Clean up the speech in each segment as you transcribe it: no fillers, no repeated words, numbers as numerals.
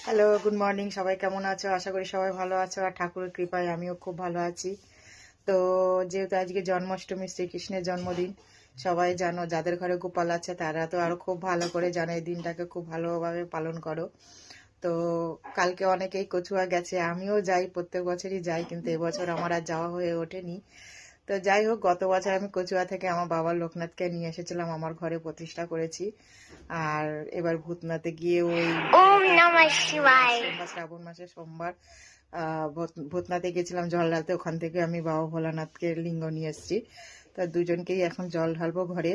Hello, good morning. সবাই কেমন আছো? আশা করি সবাই ভালো আছো, আর ঠাকুরের কৃপায় আমিও খুব ভালো আছি। তো যেহেতু আজকে জন্মাষ্টমী, শ্রীকৃষ্ণের জন্মদিন, সবাই জানো, যাদের ঘরে গোপাল আছে তারা তো আরো খুব ভালো করে জানে, এই দিনটাকে খুব ভালোভাবে পালন করো। তো কালকে অনেকেই কচুয়া গেছে, আমিও যাই, প্রত্যেক বছরই যাই, কিন্তু এবছর আমার আর যাওয়া হয়ে ওঠেনি। তো যাই হোক, গত বছর আমি কচুয়া থেকে আমার বাবা লোকনাথকে নিয়ে এসেছিলাম, আমার ঘরে প্রতিষ্ঠা করেছি। আর এবার ভূতনাথে গিয়ে ওই ওম নমঃ শিবায় সোমবার, শ্রাবণ মাসে সোমবার ভূতনাথে গেছিলাম জল ঢালতে। ওখান থেকে আমি বাবা ভোলানাথকে লিঙ্গ নিয়ে এসেছি। তা দুজনকেই এখন জল ঢালবো ঘরে।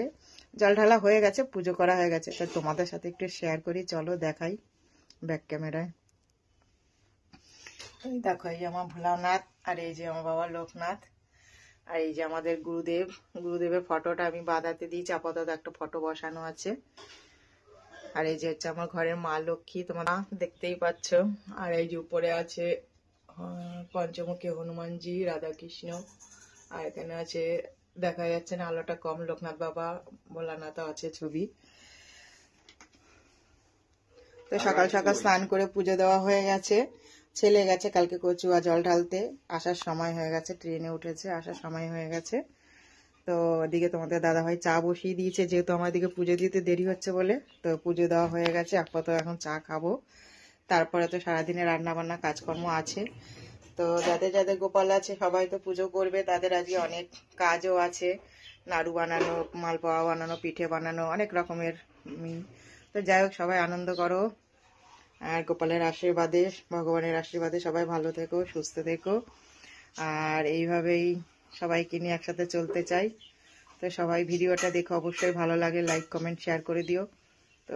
জল ঢালা হয়ে গেছে, পুজো করা হয়ে গেছে। তা তোমাদের সাথে একটু শেয়ার করি, চলো দেখাই ব্যাক ক্যামেরায়। এই দেখো, এই যে আমার ভোলানাথ, আর এই যে আমার বাবা লোকনাথ, আর এই যে আমাদের গুরুদেব। গুরুদেবের ফটোটা আমি বাঁধাতে দিয়েছি, আপাতত একটা ফটো বসানো আছে। আর এই যে হচ্ছে আমার ঘরের মা লক্ষ্মী, তোমরা দেখতেই পাচ্ছ। আর এই যে উপরে আছে পঞ্চমুখী হনুমানজি, রাধাকৃষ্ণ। আর এখানে আছে, দেখা যাচ্ছে না, আলোটা কম, লোকনাথ বাবা, ভোলানাথ আছে ছবি। তো সকাল সকাল স্নান করে পুজো দেওয়া হয়ে গেছে। ছেলে গেছে কালকে কচুয়া জল ঢালতে, আসার সময় হয়ে গেছে, ট্রেনে উঠেছে, আসার সময় হয়ে গেছে। তো ওদিকে তোমাদের দাদাভাই চা বসিয়ে দিয়েছে, যেহেতু আমার দিকে পুজো দিতে দেরি হচ্ছে বলে। তো পুজো দেওয়া হয়ে গেছে, আপাতত এখন চা খাবো। তারপরে তো সারাদিনে রান্না বান্না কাজকর্ম আছে। তো যাদের যাদের গোপাল আছে সবাই তো পুজো করবে, তাদের আজকে অনেক কাজও আছে। নাড়ু বানানো, মালপোয়া বানানো, পিঠে বানানো, অনেক রকমের। তো যাই হোক, সবাই আনন্দ করো। আর গোপালের আশীর্বাদে, ভগবানের আশীর্বাদে সবাই ভালো থেকো, সুস্থ থেকো। আর এইভাবেই সবাইকে নিয়ে একসাথে চলতে চাই। তো সবাই ভিডিওটা দেখো, অবশ্যই ভালো লাগে লাইক কমেন্ট শেয়ার করে দিও। তো